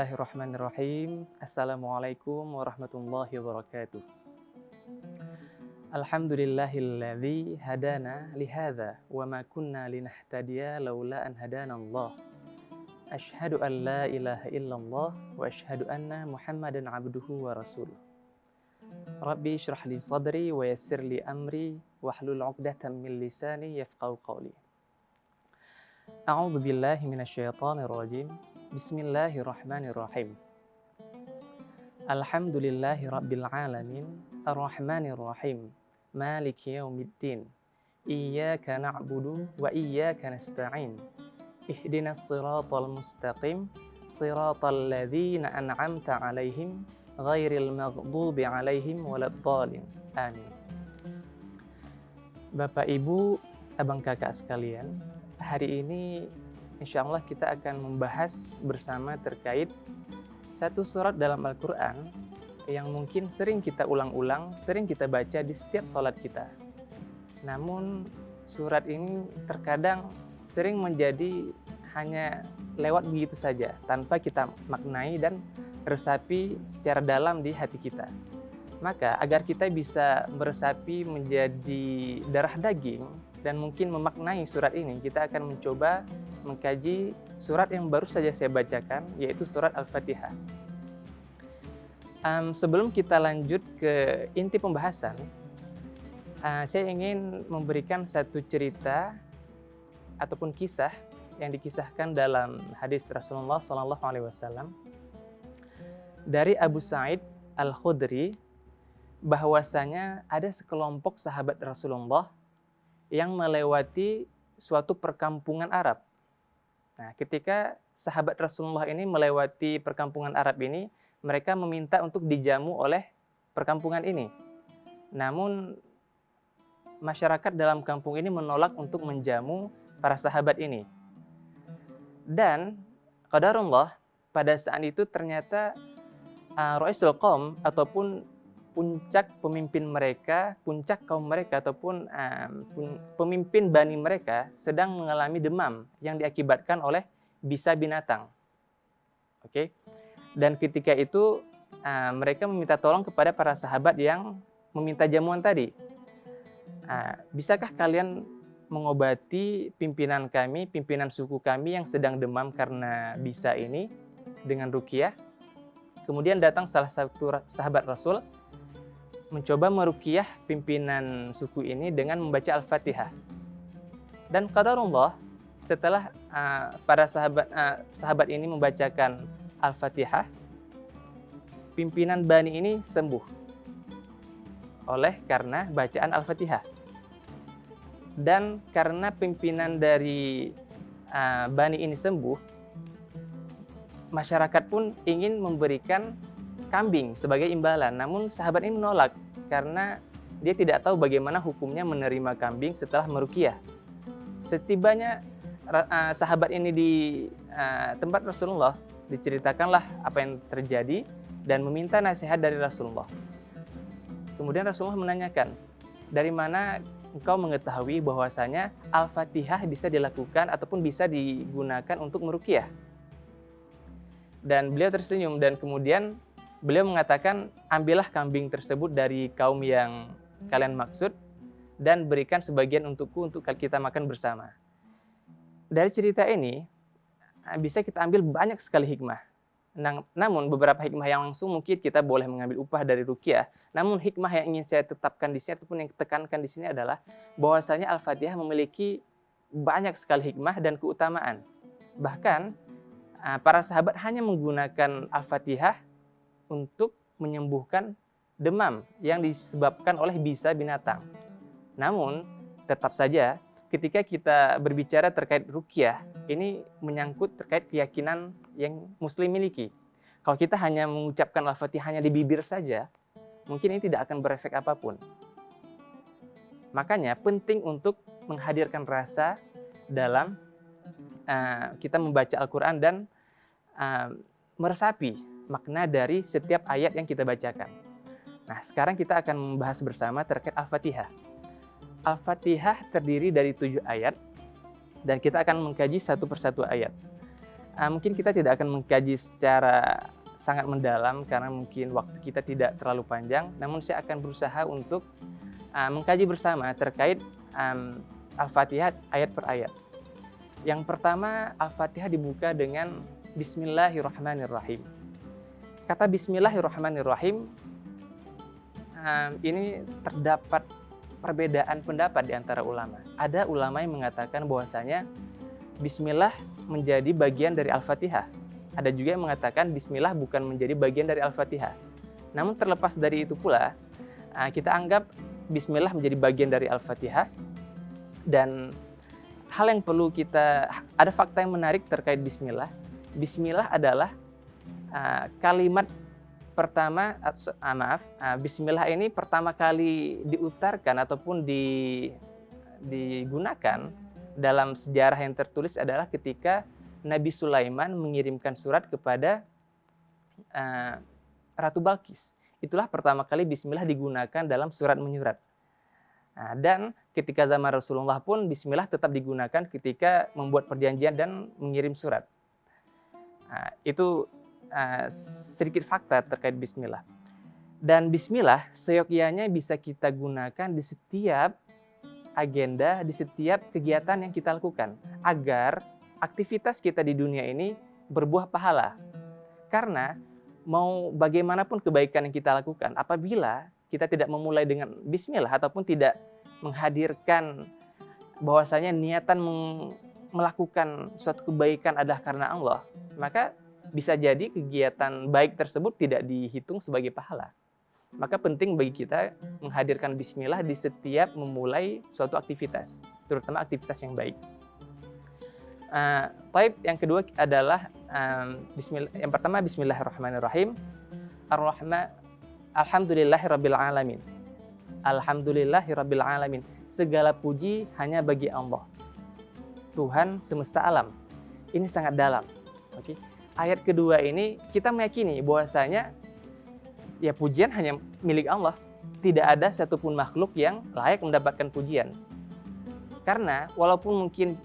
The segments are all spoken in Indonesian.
Bismillahirrahmanirrahim. Assalamualaikum warahmatullahi wabarakatuh. Alhamdulillahilladzi hadana lihadza wa ma kunna linahtadiya laula an hadana Allah. Asyhadu an la ilaha illallah wa asyhadu anna Muhammadan abduhu wa rasuluh. Rabbi shrah li sadri wa yassir li amri wahlul 'uqdatam min lisani yafqahu qawli. A'udzu billahi minasyaitonir rajim. Bismillahirrahmanirrahim. Alhamdulillahi rabbil alamin, arrahmanir rahim, maliki yaumiddin. Iyyaka na'budu wa iyyaka nasta'in. Ihdinas siratal mustaqim, siratal ladzina an'amta 'alaihim, ghairil maghdubi 'alaihim waladdallin. Amin. Bapak, Ibu, abang kakak sekalian, hari ini insyaallah kita akan membahas bersama terkait satu surat dalam Al-Quran yang mungkin sering kita ulang-ulang, sering kita baca di setiap sholat kita. Namun surat ini terkadang sering menjadi hanya lewat begitu saja, tanpa kita maknai dan resapi secara dalam di hati kita. Maka agar kita bisa meresapi menjadi darah daging dan mungkin memaknai surat ini, kita akan mencoba mengkaji surat yang baru saja saya bacakan, yaitu surat Al-Fatihah. Sebelum kita lanjut ke inti pembahasan, saya ingin memberikan satu cerita ataupun kisah yang dikisahkan dalam hadis Rasulullah SAW dari Abu Sa'id Al-Khudri, bahwasanya ada sekelompok sahabat Rasulullah yang melewati suatu perkampungan Arab. Nah, ketika sahabat Rasulullah ini melewati perkampungan Arab ini, mereka meminta untuk dijamu oleh perkampungan ini. Namun, masyarakat dalam kampung ini menolak untuk menjamu para sahabat ini. Dan, qadarullah, pada saat itu ternyata Ra'isul Qaum ataupun puncak pemimpin mereka, puncak kaum mereka ataupun pemimpin bani mereka sedang mengalami demam yang diakibatkan oleh bisa binatang. Oke. Dan ketika itu mereka meminta tolong kepada para sahabat yang meminta jamuan tadi. Bisakah kalian mengobati pimpinan kami, pimpinan suku kami yang sedang demam karena bisa ini dengan ruqyah? Kemudian datang salah satu sahabat Rasul mencoba meruqyah pimpinan suku ini dengan membaca Al-Fatihah. Dan qadarullah, setelah para sahabat ini membacakan Al-Fatihah, pimpinan bani ini sembuh oleh karena bacaan Al-Fatihah. Dan karena pimpinan dari bani ini sembuh, masyarakat pun ingin memberikan kambing sebagai imbalan. Namun sahabat ini menolak karena dia tidak tahu bagaimana hukumnya menerima kambing setelah meruqyah. Setibanya sahabat ini di tempat Rasulullah, diceritakanlah apa yang terjadi dan meminta nasihat dari Rasulullah. Kemudian Rasulullah menanyakan, dari mana engkau mengetahui bahwasanya Al-Fatihah bisa dilakukan ataupun bisa digunakan untuk meruqyah? Dan beliau tersenyum dan kemudian beliau mengatakan, ambillah kambing tersebut dari kaum yang kalian maksud dan berikan sebagian untukku untuk kita makan bersama. Dari cerita ini bisa kita ambil banyak sekali hikmah. Namun beberapa hikmah yang langsung mungkin kita boleh mengambil upah dari ruqyah. Namun hikmah yang ingin saya tetapkan di sini ataupun yang tekankan di sini adalah bahwasanya Al-Fatihah memiliki banyak sekali hikmah dan keutamaan. Bahkan para sahabat hanya menggunakan Al-Fatihah untuk menyembuhkan demam yang disebabkan oleh bisa binatang. Namun, tetap saja ketika kita berbicara terkait ruqyah, ini menyangkut terkait keyakinan yang muslim miliki. Kalau kita hanya mengucapkan Al-Fatihah hanya di bibir saja, mungkin ini tidak akan berefek apapun. Makanya penting untuk menghadirkan rasa dalam kita membaca Al-Quran dan meresapi makna dari setiap ayat yang kita bacakan. Nah, sekarang kita akan membahas bersama terkait Al-Fatihah. Al-Fatihah terdiri dari 7 ayat dan kita akan mengkaji satu persatu ayat. mungkin kita tidak akan mengkaji secara sangat mendalam karena mungkin waktu kita tidak terlalu panjang, namun saya akan berusaha untuk mengkaji bersama terkait Al-Fatihah ayat per ayat. Yang pertama, Al-Fatihah dibuka dengan Bismillahirrahmanirrahim. Kata Bismillahirrahmanirrahim ini terdapat perbedaan pendapat di antara ulama. Ada ulama yang mengatakan bahwasanya Bismillah menjadi bagian dari Al-Fatihah. Ada juga yang mengatakan Bismillah bukan menjadi bagian dari Al-Fatihah. Namun terlepas dari itu pula, kita anggap Bismillah menjadi bagian dari Al-Fatihah. Dan hal yang perlu ada fakta yang menarik terkait Bismillah. Bismillah adalah kalimat pertama, Bismillah ini pertama kali diutarkan ataupun digunakan dalam sejarah yang tertulis adalah ketika Nabi Sulaiman mengirimkan surat kepada Ratu Balkis. Itulah pertama kali Bismillah digunakan dalam surat menyurat. Dan ketika zaman Rasulullah pun Bismillah tetap digunakan ketika membuat perjanjian dan mengirim surat. Itu sedikit fakta terkait Bismillah. Dan Bismillah seyogyanya bisa kita gunakan di setiap agenda, di setiap kegiatan yang kita lakukan agar aktivitas kita di dunia ini berbuah pahala. Karena mau bagaimanapun kebaikan yang kita lakukan, apabila kita tidak memulai dengan Bismillah ataupun tidak menghadirkan bahwasanya niatan melakukan suatu kebaikan adalah karena Allah, maka bisa jadi kegiatan baik tersebut tidak dihitung sebagai pahala. Maka penting bagi kita menghadirkan Bismillah di setiap memulai suatu aktivitas, terutama aktivitas yang baik. Yang kedua adalah yang pertama Bismillahirrahmanirrahim. Alhamdulillahirabbil alamin. Alhamdulillahirabbil alamin. Segala puji hanya bagi Allah, Tuhan semesta alam. Ini sangat dalam. Oke. Ayat kedua ini kita meyakini bahwasanya ya pujian hanya milik Allah. Tidak ada satupun makhluk yang layak mendapatkan pujian. Karena walaupun mungkin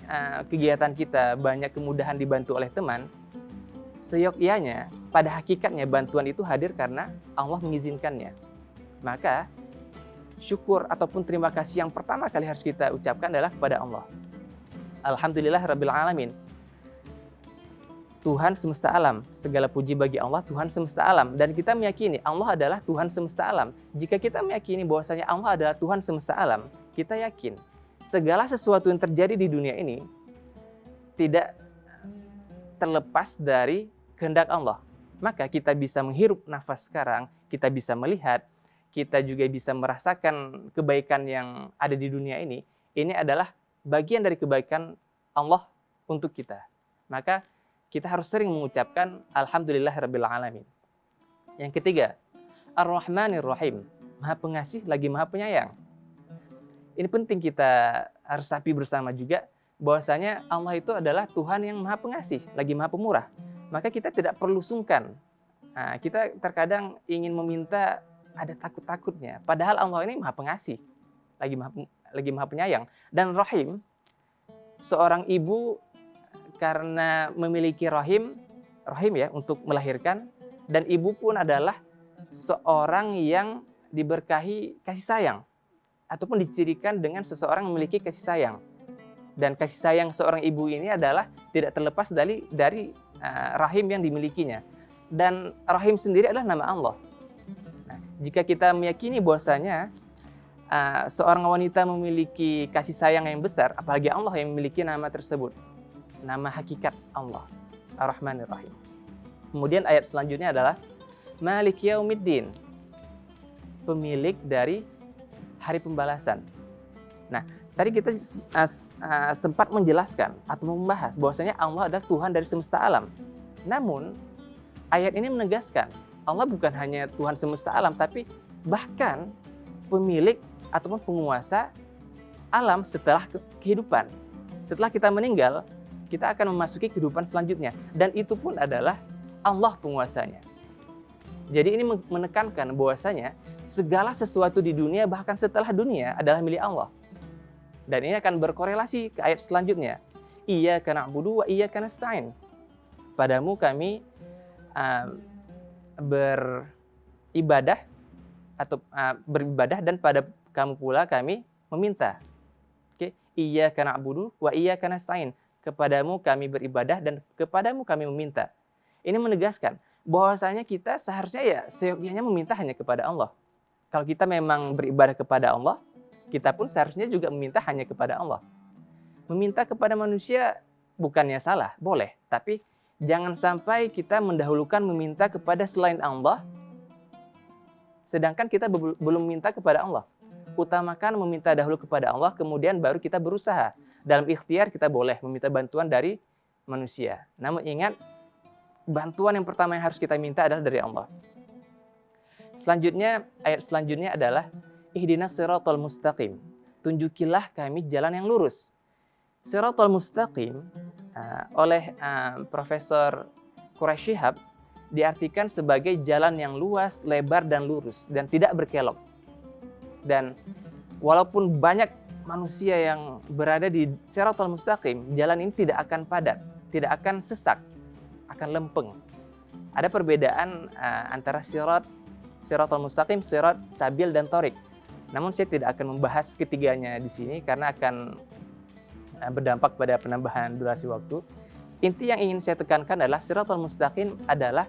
kegiatan kita banyak kemudahan dibantu oleh teman, seyogyanya pada hakikatnya bantuan itu hadir karena Allah mengizinkannya. Maka syukur ataupun terima kasih yang pertama kali harus kita ucapkan adalah kepada Allah. Alhamdulillahirabbil alamin. Tuhan semesta alam, segala puji bagi Allah, Tuhan semesta alam. Dan kita meyakini Allah adalah Tuhan semesta alam. Jika kita meyakini bahwasanya Allah adalah Tuhan semesta alam, kita yakin segala sesuatu yang terjadi di dunia ini tidak terlepas dari kehendak Allah. Maka kita bisa menghirup nafas sekarang, kita bisa melihat, kita juga bisa merasakan kebaikan yang ada di dunia ini. Ini adalah bagian dari kebaikan Allah untuk kita. Maka kita harus sering mengucapkan Alhamdulillahirabbil alamin. Yang ketiga, Ar-Rahmanir-Rahim. Maha pengasih lagi maha penyayang. Ini penting kita harus sapi bersama juga bahwasanya Allah itu adalah Tuhan yang maha pengasih lagi maha pemurah. Maka kita tidak perlu sungkan. Kita terkadang ingin meminta ada takut-takutnya. Padahal Allah ini maha pengasih lagi maha penyayang. Dan Rahim, seorang ibu karena memiliki rahim ya untuk melahirkan, dan ibu pun adalah seorang yang diberkahi kasih sayang ataupun dicirikan dengan seseorang yang memiliki kasih sayang. Dan kasih sayang seorang ibu ini adalah tidak terlepas dari rahim yang dimilikinya. Dan rahim sendiri adalah nama Allah. Nah, jika kita meyakini bahwasanya seorang wanita memiliki kasih sayang yang besar, apalagi Allah yang memiliki nama tersebut, nama hakikat Allah, Ar-Rahmanir-Rahim. Kemudian ayat selanjutnya adalah Malik Yaumiddin, pemilik dari hari pembalasan. Nah, tadi kita sempat menjelaskan atau membahas bahwasanya Allah adalah Tuhan dari semesta alam. Namun, ayat ini menegaskan Allah bukan hanya Tuhan semesta alam, tapi bahkan pemilik ataupun penguasa alam setelah kehidupan. Setelah kita meninggal, kita akan memasuki kehidupan selanjutnya. Dan itu pun adalah Allah penguasanya. Jadi ini menekankan bahwasanya segala sesuatu di dunia bahkan setelah dunia adalah milik Allah. Dan ini akan berkorelasi ke ayat selanjutnya. Iyyaka na'budu wa iyyaka nasta'in. Padamu kami beribadah atau beribadah, dan pada kamu pula kami meminta. Oke, iyyaka na'budu wa iyyaka nasta'in. Kepadamu kami beribadah dan kepadamu kami meminta. Ini menegaskan bahwasanya kita seharusnya ya seyogyanya meminta hanya kepada Allah. Kalau kita memang beribadah kepada Allah, kita pun seharusnya juga meminta hanya kepada Allah. Meminta kepada manusia bukannya salah, boleh, tapi jangan sampai kita mendahulukan meminta kepada selain Allah, sedangkan kita belum minta kepada Allah. Utamakan meminta dahulu kepada Allah, kemudian baru kita berusaha. Dalam ikhtiar kita boleh meminta bantuan dari manusia. Namun ingat, bantuan yang pertama yang harus kita minta adalah dari Allah. Selanjutnya, ayat selanjutnya adalah ihdinas siratal mustaqim. Tunjukilah kami jalan yang lurus. Siratal mustaqim oleh Profesor Quraish Shihab diartikan sebagai jalan yang luas, lebar, dan lurus, dan tidak berkelok. Dan walaupun banyak manusia yang berada di Siratal Mustaqim, jalan ini tidak akan padat, tidak akan sesak, akan lempeng. Ada perbedaan antara Siratal Mustaqim, sirat, sabil, dan torik. Namun saya tidak akan membahas ketiganya di sini karena akan berdampak pada penambahan durasi waktu. Inti yang ingin saya tekankan adalah Siratal Mustaqim adalah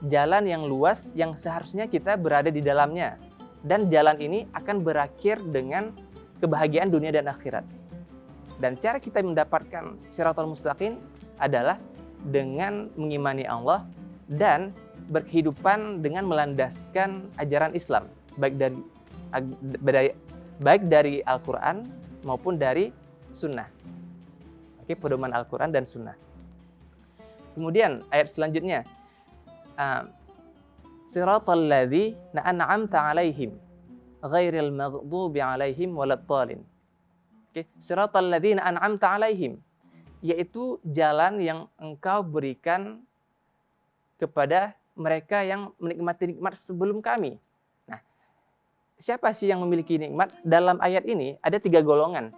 jalan yang luas yang seharusnya kita berada di dalamnya. Dan jalan ini akan berakhir dengan kebahagiaan dunia dan akhirat. Dan cara kita mendapatkan Siratal Mustaqim adalah dengan mengimani Allah dan berkehidupan dengan melandaskan ajaran Islam, baik dari Al-Quran maupun dari Sunnah. Oke, pedoman Al-Quran dan Sunnah. Kemudian ayat selanjutnya, Siratal ladzina an'amta 'alaihim ghairil maghdubi 'alaihim waladdallin. Oke, siratal ladzina an'amta 'alaihim, yaitu jalan yang engkau berikan kepada mereka yang menikmati nikmat sebelum kami. Nah, siapa sih yang memiliki nikmat? Dalam ayat ini ada 3 golongan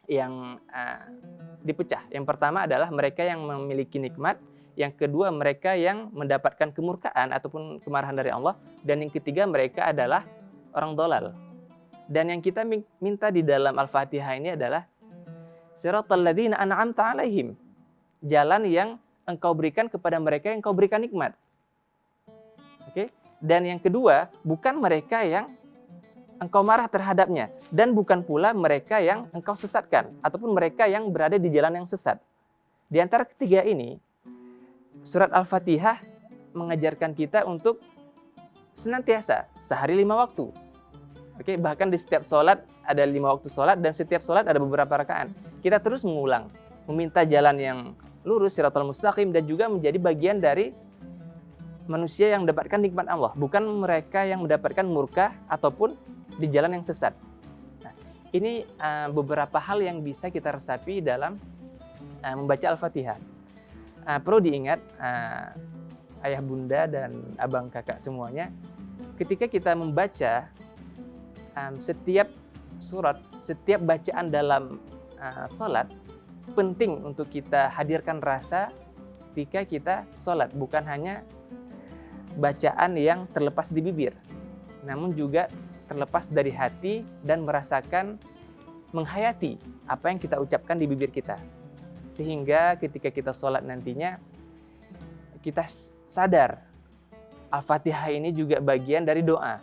yang dipecah. Yang pertama adalah mereka yang memiliki nikmat. Yang kedua, mereka yang mendapatkan kemurkaan ataupun kemarahan dari Allah. Dan yang ketiga, mereka adalah orang dolal. Dan yang kita minta di dalam Al-Fatihah ini adalah Siratal ladzina an'amta 'alaihim, jalan yang engkau berikan kepada mereka yang engkau berikan nikmat. Oke? Dan yang kedua, bukan mereka yang engkau marah terhadapnya, dan bukan pula mereka yang engkau sesatkan ataupun mereka yang berada di jalan yang sesat. Di antara ketiga ini, surat Al-Fatihah mengajarkan kita untuk senantiasa sehari 5 waktu. Oke, bahkan di setiap sholat ada 5 waktu sholat, dan setiap sholat ada beberapa rakaat. Kita terus mengulang, meminta jalan yang lurus, Siratal Mustaqim, dan juga menjadi bagian dari manusia yang mendapatkan nikmat Allah, bukan mereka yang mendapatkan murka ataupun di jalan yang sesat. Nah, ini beberapa hal yang bisa kita resapi dalam membaca Al-Fatihah. Perlu diingat, ayah bunda dan abang kakak semuanya, ketika kita membaca setiap surat, setiap bacaan dalam sholat, penting untuk kita hadirkan rasa ketika kita sholat, bukan hanya bacaan yang terlepas di bibir, namun juga terlepas dari hati dan merasakan, menghayati apa yang kita ucapkan di bibir kita. Sehingga ketika kita sholat nantinya, kita sadar Al-Fatihah ini juga bagian dari doa.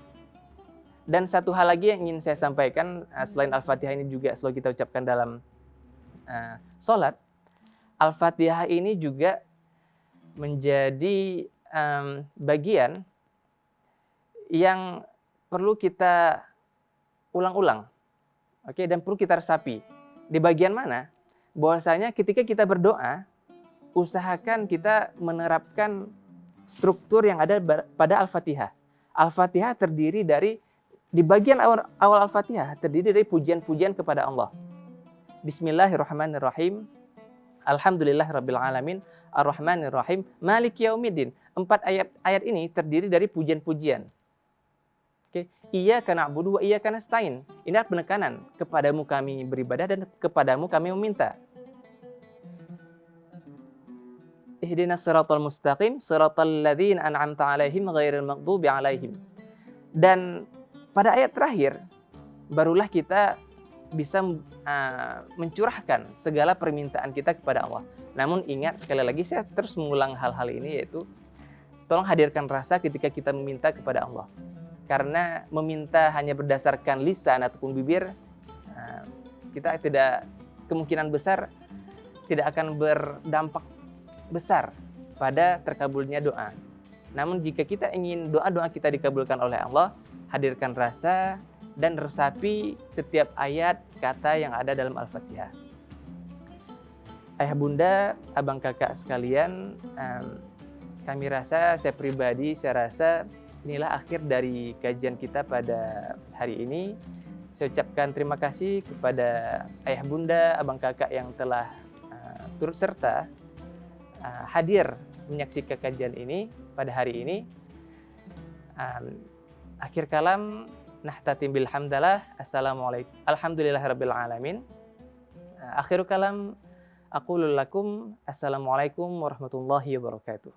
Dan satu hal lagi yang ingin saya sampaikan, selain Al-Fatihah ini juga selalu kita ucapkan dalam sholat, Al-Fatihah ini juga menjadi bagian yang perlu kita ulang-ulang, oke, dan perlu kita resapi. Di bagian mana? Bahwasanya ketika kita berdoa, usahakan kita menerapkan struktur yang ada pada Al-Fatihah. Al-Fatihah terdiri dari, di bagian awal Al-Fatihah terdiri dari pujian-pujian kepada Allah. Bismillahirrahmanirrahim. Alhamdulillahirabbil alamin, Ar-Rahmanir-Rahim, Maliki Yaumiddin. 4 ayat ini terdiri dari pujian-pujian. Oke, Iyyaka na'budu wa iyyaka nasta'in. Ini adalah penekanan, kepadamu kami beribadah dan kepadamu kami meminta. ihdinas siratal mustaqim, siratal ladzina an'amta 'alaihim ghairil maghdubi 'alaihim. Dan pada ayat terakhir barulah kita bisa mencurahkan segala permintaan kita kepada Allah. Namun ingat, sekali lagi saya terus mengulang hal-hal ini, yaitu tolong hadirkan rasa ketika kita meminta kepada Allah. Karena meminta hanya berdasarkan lisan ataupun bibir, kita tidak, kemungkinan besar tidak akan berdampak besar pada terkabulnya doa. Namun jika kita ingin doa-doa kita dikabulkan oleh Allah, hadirkan rasa dan resapi setiap ayat kata yang ada dalam Al-Fatihah. Ayah bunda, abang kakak sekalian, kami rasa, saya pribadi, saya rasa inilah akhir dari kajian kita pada hari ini. Saya ucapkan terima kasih kepada ayah bunda, abang kakak yang telah turut serta hadir menyaksikan kajian ini pada hari ini. Akhir kalam, nahtatim bil hamdalah. Assalamualaikum. Alhamdulillahirabbil alamin. Akhiru kalam, aqulu lakum assalamualaikum warahmatullahi wabarakatuh.